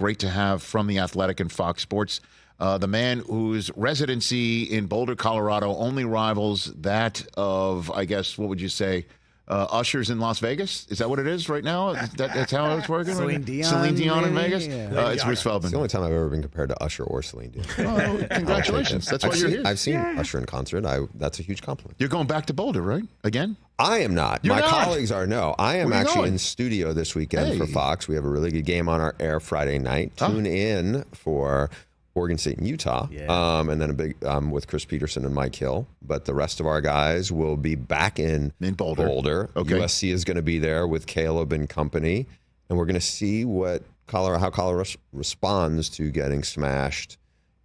great to have from The Athletic and Fox Sports. The man whose residency in Boulder, Colorado only rivals that of, I guess, what would you say, Ushers in Las Vegas? Is that what it is right now? That's how it's working? Celine Dion. Celine Dion in Vegas? Yeah. It's Bruce Feldman. It's the only time I've ever been compared to Usher or Celine Dion. Oh, congratulations. That's why you're here. I've seen Usher in concert. That's a huge compliment. You're going back to Boulder, right? Again? I am not. You're My not? colleagues are. No, I am Where you actually going? in studio this weekend for Hey. Fox. We have a really good game on our air Friday night. Tune in for Oregon State and Utah. Yeah. And then a big with Chris Peterson and Mike Hill. But the rest of our guys will be back in Boulder. Okay. USC is going to be there with Caleb and company. And we're going to see how Colorado responds to getting smashed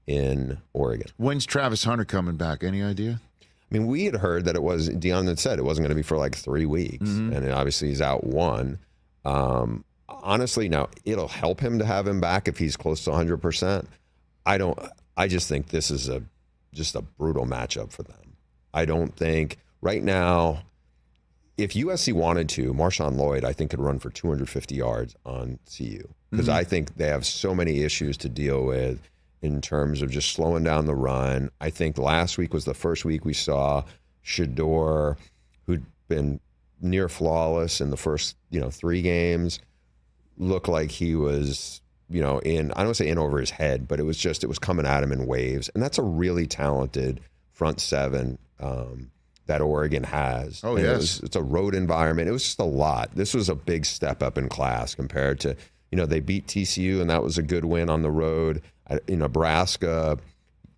in Oregon. When's Travis Hunter coming back? Any idea? I mean, we had heard that Deion had said it wasn't going to be for like 3 weeks. And obviously he's out 1. Honestly, now it'll help him to have him back if he's close to 100%. I just think this is just a brutal matchup for them. I don't think right now, if USC wanted to, Marshawn Lloyd, I think could run for 250 yards on CU because I think they have so many issues to deal with in terms of just slowing down the run. I think last week was the first week we saw Shador, who'd been near flawless in the first 3 games, look like he was I don't want to say in over his head, but it was coming at him in waves. And that's a really talented front 7 that Oregon has. Oh, and yes. It's a road environment. It was just a lot. This was a big step up in class compared to, they beat TCU, and that was a good win on the road. In Nebraska,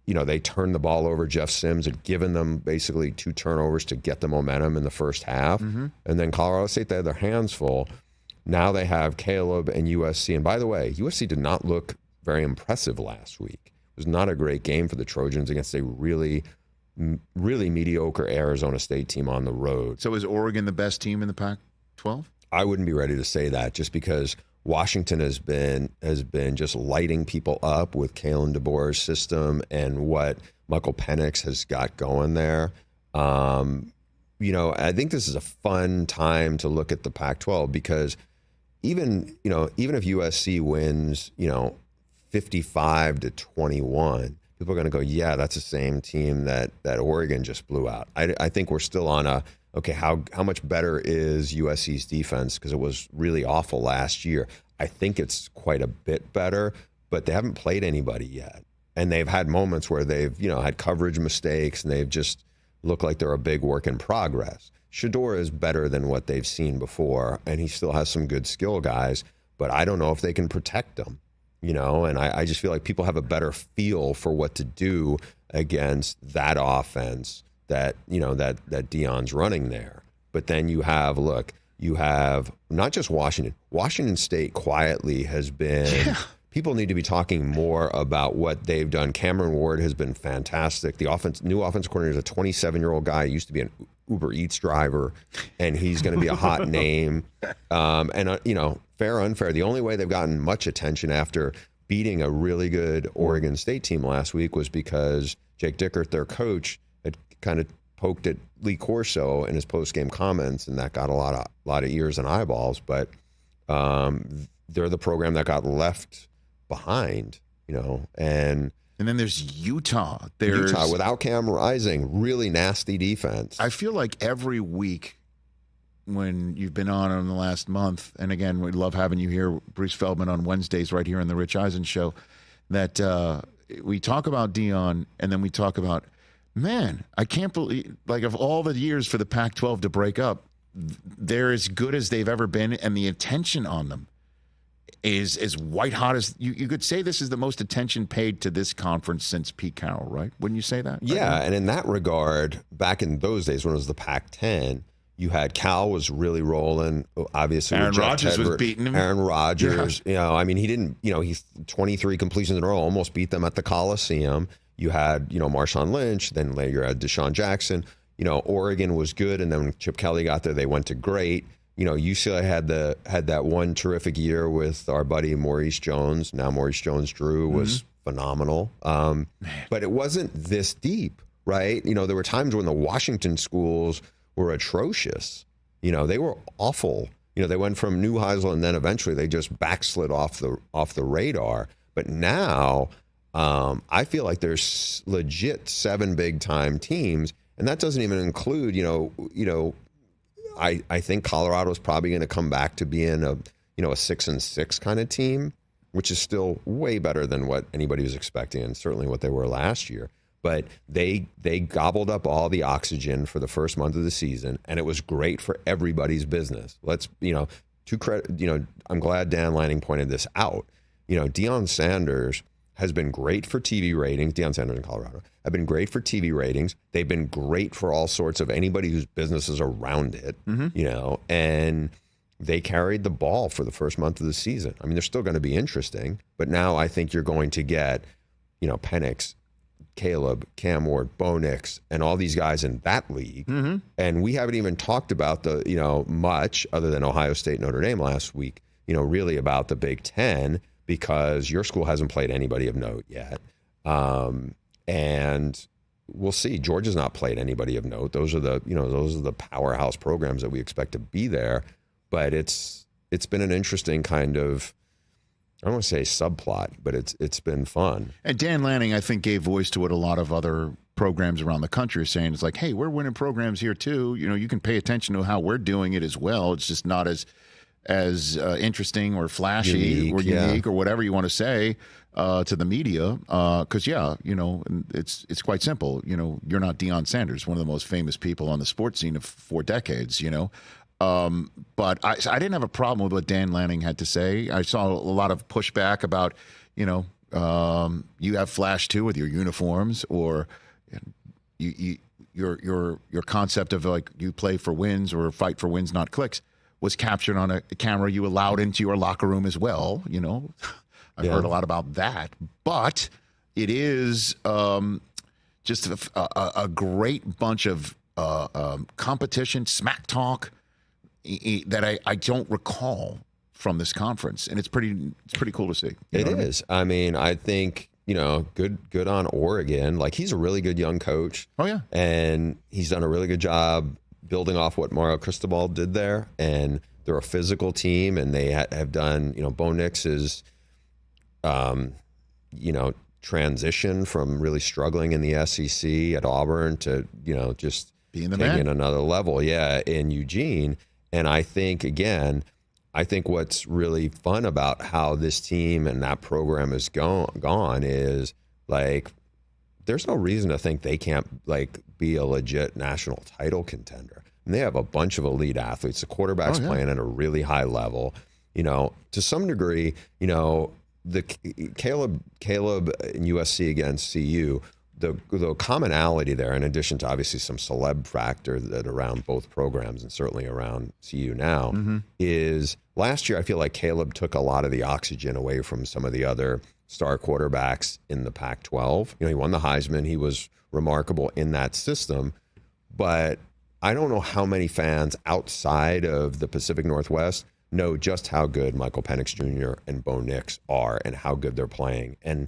they turned the ball over. Jeff Sims had given them basically 2 turnovers to get the momentum in the first half. And then Colorado State, they had their hands full. Now they have Caleb and USC. And by the way, USC did not look very impressive last week. It was not a great game for the Trojans against a really, really mediocre Arizona State team on the road. So is Oregon the best team in the Pac-12? I wouldn't be ready to say that just because Washington has been just lighting people up with Kalen DeBoer's system and what Michael Penix has got going there. I think this is a fun time to look at the Pac-12 because even if USC wins, 55-21, people are going to go, yeah, that's the same team that Oregon just blew out. I think we're still on how much better is USC's defense because it was really awful last year. I think it's quite a bit better, but they haven't played anybody yet. And they've had moments where they've, had coverage mistakes and they've just looked like they're a big work in progress. Shador is better than what they've seen before, and he still has some good skill guys, but I don't know if they can protect them, and I just feel like people have a better feel for what to do against that offense that Deion's running there. But then you have not just Washington State quietly has been, people need to be talking more about what they've done. Cameron Ward has been fantastic. The new offensive coordinator is a 27-year-old guy. He used to be an Uber Eats driver, and he's going to be a hot name. Fair, unfair. The only way they've gotten much attention after beating a really good Oregon State team last week was because Jake Dickert, their coach, had kind of poked at Lee Corso in his post-game comments, and that got a lot of ears and eyeballs. But they're the program that got left behind, and then there's Utah. Utah without Cam Rising, really nasty defense. I feel like every week when you've been on in the last month, and again, we love having you here, Bruce Feldman, on Wednesdays right here on the Rich Eisen Show, that we talk about Deion, and then we talk about, man, I can't believe, like, of all the years for the Pac-12 to break up, they're as good as they've ever been, and the attention on them is as white hot as you could say. This is the most attention paid to this conference since Pete Carroll, right? Wouldn't you say that? Yeah, right? And in that regard, back in those days when it was the Pac-10, you had Cal was really rolling. Obviously, Aaron Rodgers was beating him. Aaron Rodgers, he didn't, he's 23 completions in a row, almost beat them at the Coliseum. You had, Marshawn Lynch, then later you had Deshaun Jackson. Oregon was good, and then when Chip Kelly got there, they went to great. UCLA had that one terrific year with our buddy Maurice Jones. Now Maurice Jones-Drew was phenomenal. But it wasn't this deep, right? There were times when the Washington schools were atrocious. They were awful. they went from new Heisel, and then eventually they just backslid off the radar. But now I feel like there's legit 7 big time teams, and that doesn't even include, I think Colorado's probably going to come back to being a 6-6 kind of team, which is still way better than what anybody was expecting, and certainly what they were last year. But they gobbled up all the oxygen for the first month of the season, and it was great for everybody's business. I'm glad Dan Lanning pointed this out. Deion Sanders has been great for TV ratings. Deion Sanders and Colorado have been great for TV ratings. They've been great for all sorts of anybody whose business is around it, and they carried the ball for the first month of the season. I mean, they're still going to be interesting, but now I think you're going to get, Penix, Caleb, Cam Ward, Bo Nix, and all these guys in that league. Mm-hmm. And we haven't even talked about much other than Ohio State, Notre Dame last week, really about the Big Ten, because your school hasn't played anybody of note yet. And we'll see. Georgia's not played anybody of note. Those are the powerhouse programs that we expect to be there. But it's been an interesting kind of, I don't want to say subplot, but it's been fun. And Dan Lanning, I think, gave voice to what a lot of other programs around the country are saying. It's like, hey, we're winning programs here too. You can pay attention to how we're doing it as well. It's just not as interesting or flashy or unique or whatever you want to say to the media. Because it's quite simple. You're not Deion Sanders, one of the most famous people on the sports scene for decades. But I didn't have a problem with what Dan Lanning had to say. I saw a lot of pushback about, you have flash too with your uniforms, or your concept of like you play for wins or fight for wins, not clicks, was captured on a camera you allowed into your locker room as well. I've heard a lot about that, but it is just a great bunch of competition, smack talk that I don't recall from this conference, and it's pretty cool to see. It is. I mean, I think good on Oregon. Like, he's a really good young coach. Oh yeah, and he's done a really good job building off what Mario Cristobal did there. And they're a physical team, and they have done. Bo Nix's, transition from really struggling in the SEC at Auburn to just being the taking man another level. Yeah, in Eugene. And I think, what's really fun about how this team and that program is gone is, like, there's no reason to think they can't, like, be a legit national title contender. And they have a bunch of elite athletes. The quarterback's playing at a really high level. To some degree, the Caleb in USC against CU, the commonality there, in addition to obviously some celeb factor that around both programs and certainly around CU now, is last year I feel like Caleb took a lot of the oxygen away from some of the other star quarterbacks in the Pac-12. He won the Heisman. He was remarkable in that system. But I don't know how many fans outside of the Pacific Northwest know just how good Michael Penix Jr. and Bo Nix are and how good they're playing. And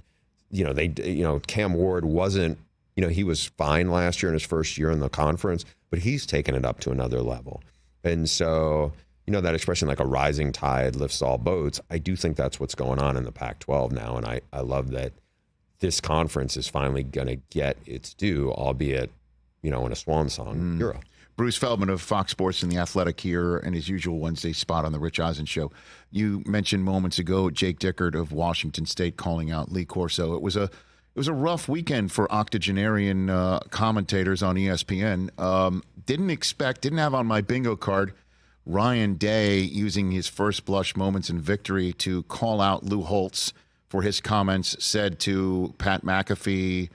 Cam Ward wasn't, he was fine last year in his first year in the conference, but he's taken it up to another level. And so, that expression, like a rising tide lifts all boats, I do think that's what's going on in the Pac-12 now. And I love that this conference is finally going to get its due, albeit, in a swan song era. Bruce Feldman of Fox Sports and The Athletic here, and his usual Wednesday spot on the Rich Eisen Show. You mentioned moments ago Jake Dickert of Washington State calling out Lee Corso. It was a rough weekend for octogenarian commentators on ESPN. Didn't have on my bingo card Ryan Day using his first blush moments in victory to call out Lou Holtz for his comments said to Pat McAfee,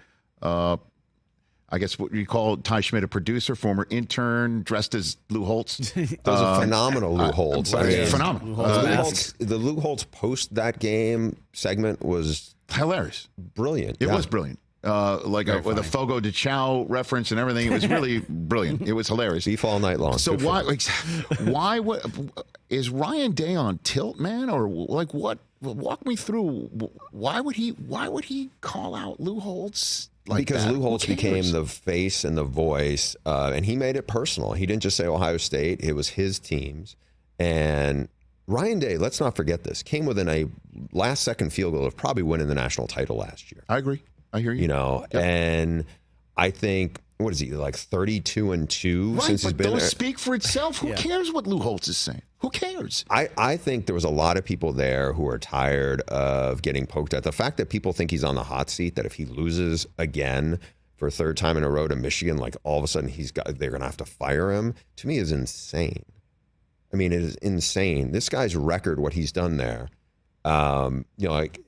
I guess what you call Ty Schmidt, a producer, former intern, dressed as Lou Holtz. That was a phenomenal Lou Holtz. Phenomenal. The Lou Holtz post that game segment was hilarious. Brilliant. It was brilliant. With a Fogo de Chao reference and everything. It was really brilliant. It was hilarious. Beef all night long. So why is Ryan Day on tilt, man? Or like what? Walk me through. Why would he call out Lou Holtz? Because Lou Holtz became the face and the voice, and he made it personal. He didn't just say Ohio State. It was his teams. And Ryan Day, let's not forget this, came within a last-second field goal of probably winning the national title last year. I agree. I hear you. Yep. And I think, what is he, like 32-2 right, since he's been there? Those speak for itself. Who cares what Lou Holtz is saying? Who cares? I think there was a lot of people there who are tired of getting poked at. The fact that people think he's on the hot seat, that if he loses again for a third time in a row to Michigan, like all of a sudden they're going to have to fire him, to me is insane. I mean, it is insane. This guy's record, what he's done there, like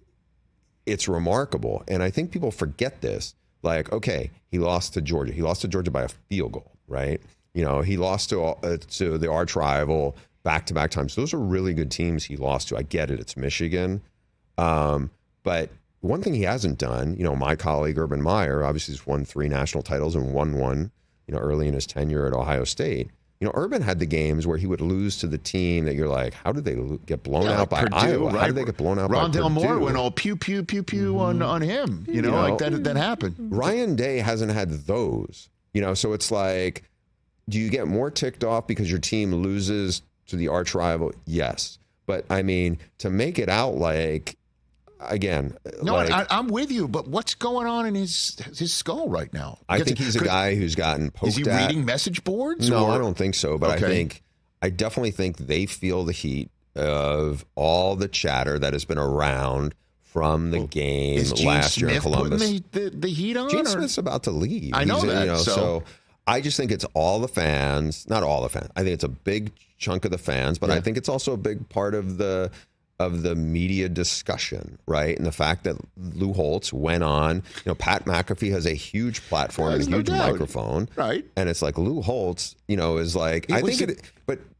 it's remarkable. And I think people forget this. Like, okay, he lost to Georgia. He lost to Georgia by a field goal, right? He lost to the arch rival back-to-back times. Those are really good teams he lost to. I get it. It's Michigan. But one thing he hasn't done, my colleague Urban Meyer, obviously has won 3 national titles and won one, early in his tenure at Ohio State. Urban had the games where he would lose to the team that you're like, how did they get blown out by Purdue, Iowa? Right? How did they get blown out by Purdue? Rondell Moore went all pew, pew, pew, pew on him. Like that happened. Ryan Day hasn't had those. So it's like, do you get more ticked off because your team loses to the arch rival? Yes. But, I mean, to make it out like, again. No, I'm with you, but what's going on in his skull right now? I think he's a guy who's gotten poked at. Is he reading message boards? No, I don't think so. But I definitely think they feel the heat of all the chatter that has been around from the game last year in Columbus. Is Gene Smith putting the heat on? Gene Smith's about to leave. I know that. So I just think it's all the fans, not all the fans. I think it's a big chunk of the fans, but I think it's also a big part of the media discussion, right? And the fact that Lou Holtz went on, Pat McAfee has a huge platform and a huge microphone, right? And it's like Lou Holtz, is like,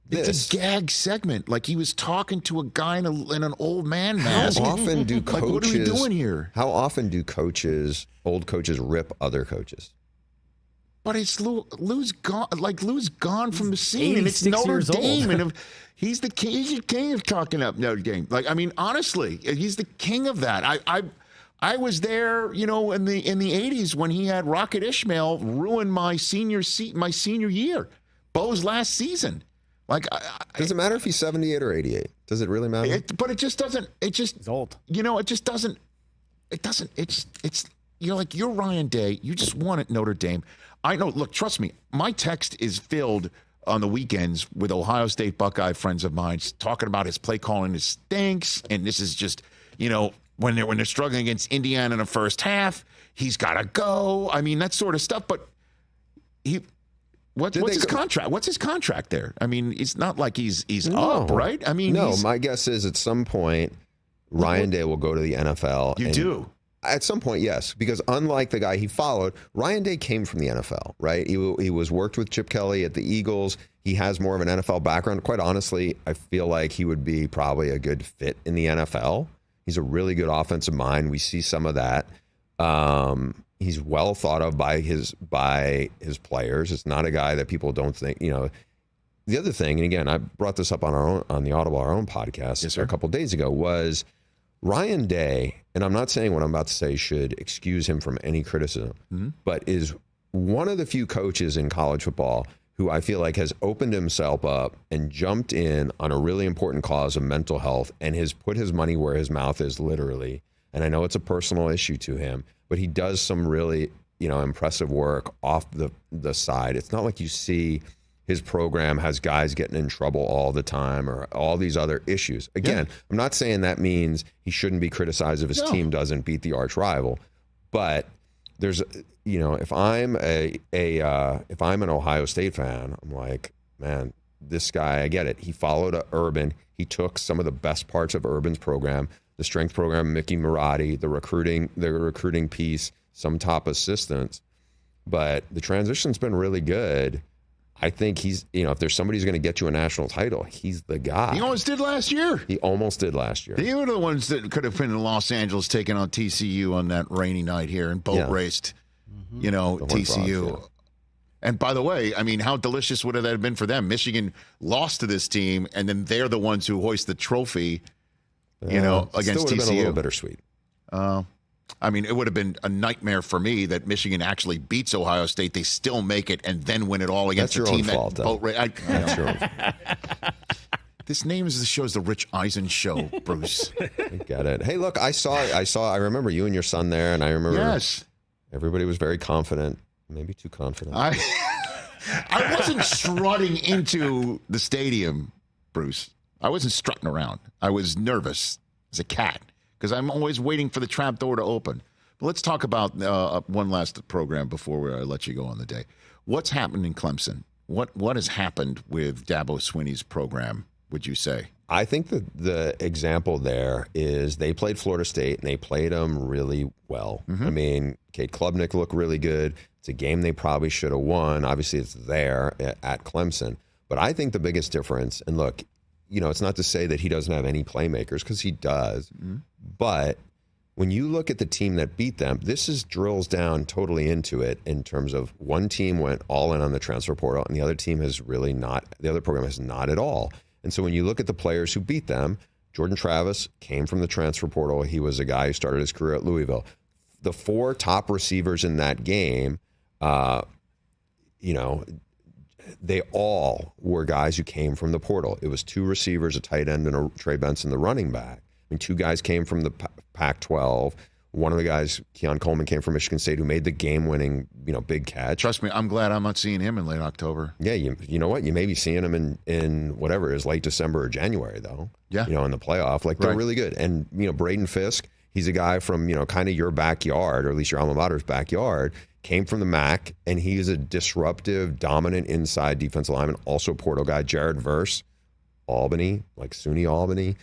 it's a gag segment. Like he was talking to a guy in an old man mask. How often do coaches? Like, what are we doing here? How often do old coaches, rip other coaches? But it's Lou's gone. Like Lou's gone from the scene, and it's Notre Dame, and he's the king. He's the king of talking up Notre Dame. Like, I mean, honestly, he's the king of that. I was there, in the '80s when he had Rocket Ishmael ruin my senior year, Bo's last season. Like, does it matter if he's 78 or 88? Does it really matter? But it just doesn't. It's old. It just doesn't. It doesn't. It's. You're Ryan Day. You just won at Notre Dame. I know. Look, trust me. My text is filled on the weekends with Ohio State Buckeye friends of mine talking about his play calling is stinks, and this is just, when they're struggling against Indiana in the first half, he's got to go. I mean, that sort of stuff. But what's his contract? What's his contract there? I mean, it's not like he's up, right? I mean, my guess is at some point Ryan Day will go to the NFL. You do. At some point, yes, because unlike the guy he followed, Ryan Day came from the NFL, right? He was worked with Chip Kelly at the Eagles. He has more of an NFL background. Quite honestly, I feel like he would be probably a good fit in the NFL. He's a really good offensive mind. We see some of that. He's well thought of by his players. It's not a guy that people don't think, The other thing, and again, I brought this up on the Audible, our own podcast a couple of days ago, was Ryan Day, and I'm not saying what I'm about to say should excuse him from any criticism, but is one of the few coaches in college football who I feel like has opened himself up and jumped in on a really important cause of mental health and has put his money where his mouth is, literally. And I know it's a personal issue to him, but he does some really, impressive work off the side. It's not like you see his program has guys getting in trouble all the time or all these other issues. Again, I'm not saying that means he shouldn't be criticized if his team doesn't beat the arch rival, but there's, if I'm if I'm an Ohio State fan, I'm like, man, this guy, I get it. He followed Urban. He took some of the best parts of Urban's program, the strength program, Mickey Marotti, the recruiting piece, some top assistants, but the transition's been really good. I think he's, if there's somebody who's going to get you a national title, he's the guy. He almost did last year. They were the ones that could have been in Los Angeles taking on TCU on that rainy night here and boat raced, TCU. Frogs, And by the way, I mean, how delicious would that have been for them? Michigan lost to this team, and then they're the ones who hoist the trophy, against TCU. Still would have been a little bittersweet. I mean, it would have been a nightmare for me that Michigan actually beats Ohio State. They still make it and then win it all against the team that boat race. That's your own. This name is the show's the Rich Eisen Show, Bruce. I get it. Hey, look, I remember you and your son there, and I remember everybody was very confident, maybe too confident. I wasn't strutting into the stadium, Bruce. I wasn't strutting around. I was nervous as a cat because I'm always waiting for the trap door to open. But let's talk about one last program before I let you go on the day. What's happened in Clemson? What has happened with Dabo Swinney's program, would you say? I think the example there is they played Florida State, and they played them really well. I mean, Kate Klubnik looked really good. It's a game they probably should have won. Obviously, it's there at Clemson. But I think the biggest difference, and look, it's not to say that he doesn't have any playmakers, because he does. But when you look at the team that beat them, this drills down totally into it in terms of one team went all in on the transfer portal, and the other team has really not. The other program has not at all. And so when you look at the players who beat them, Jordan Travis came from the transfer portal. He was a guy who started his career at Louisville. The 4 top receivers in that game, they all were guys who came from the portal. It was 2 receivers, a tight end, and a Trey Benson, the running back. I mean, 2 guys came from the Pac-12. One of the guys, Keon Coleman, came from Michigan State, who made the game-winning, big catch. Trust me, I'm glad I'm not seeing him in late October. Yeah, you know what? You may be seeing him in whatever it is, late December or January, though. Yeah. In the playoff. They're really good. And, Braden Fisk, he's a guy from, kind of your backyard, or at least your alma mater's backyard, came from the MAC, and he's a disruptive, dominant inside defensive lineman, also portal guy. Jared Verse, Albany, SUNY Albany.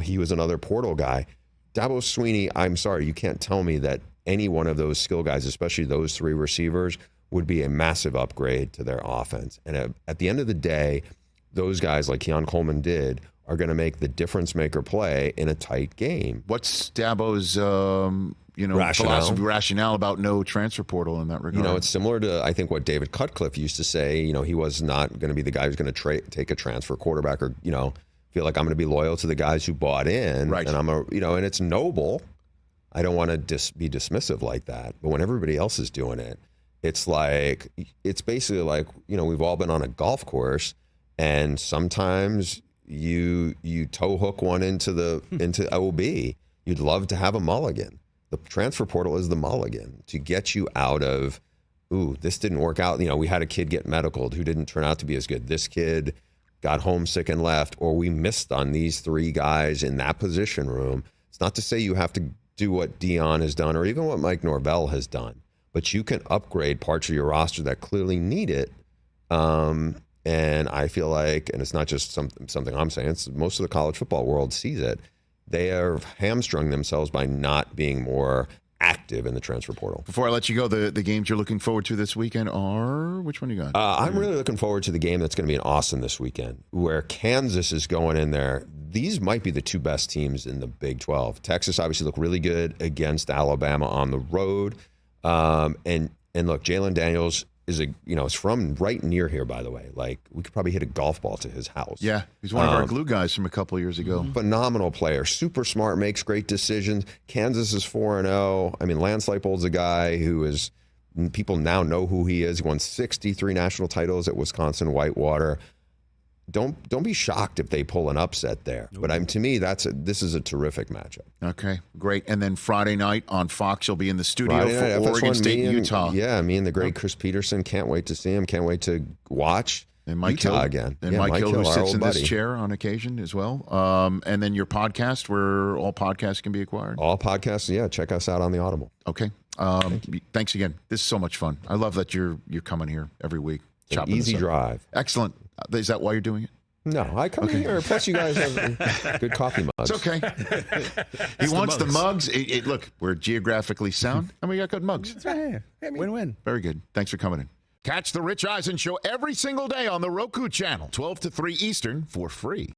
He was another portal guy. Dabo Swinney, I'm sorry, you can't tell me that any one of those skill guys, especially those 3 receivers, would be a massive upgrade to their offense. And at the end of the day, those guys like Keon Coleman are going to make the difference maker play in a tight game. What's Dabo's philosophy, rationale about no transfer portal in that regard? It's similar to, I think, what David Cutcliffe used to say. He was not going to be the guy who's going to take a transfer quarterback, or feel like I'm going to be loyal to the guys who bought in. Right. And and it's noble. I don't want to be dismissive like that. But when everybody else is doing it, it's basically like, we've all been on a golf course, and sometimes you toe hook one into OB. You'd love to have a mulligan. The transfer portal is the mulligan to get you out of, this didn't work out. We had a kid get medicaled who didn't turn out to be as good. This kid got homesick and left, or we missed on these 3 guys in that position room. It's not to say you have to do what Deion has done, or even what Mike Norvell has done, but you can upgrade parts of your roster that clearly need it. And I feel like, and it's not just something I'm saying, it's most of the college football world sees it. They have hamstrung themselves by not being more active in the transfer portal. Before I let you go, the games you're looking forward to this weekend are, which one you got? I'm really looking forward to the game that's going to be in Austin this weekend, where Kansas is going in there. These might be the 2 best teams in the Big 12. Texas obviously looked really good against Alabama on the road. And look, Jalen Daniels is it's from right near here, by the way. We could probably hit a golf ball to his house. Yeah, he's one of our glue guys from a couple of years ago. Phenomenal player, super smart, makes great decisions. Kansas is 4-0. I mean, Lance Leipold's a guy who is, people now know who he is. He won 63 national titles at Wisconsin Whitewater. Don't be shocked if they pull an upset there. But to me, this is a terrific matchup. Okay, great. And then Friday night on Fox, you'll be in the studio for Oregon State and Utah. Yeah, me and the great Chris Peterson. Can't wait to see him. Can't wait to watch and Mike Utah Hill again. And Mike Hill, who sits in this chair on occasion as well. And then your podcast, where all podcasts can be acquired. All podcasts, yeah. Check us out on the Audible. Okay. Thanks again. This is so much fun. I love that you're coming here every week. An easy drive. Excellent. Is that why you're doing it? No, I come here. Plus, you guys have good coffee mugs. It's okay. He wants the mugs. Look, we're geographically sound, and we got good mugs. That's right. Win-win. Very good. Thanks for coming in. Catch the Rich Eisen Show every single day on the Roku channel, 12 to 3 Eastern, for free.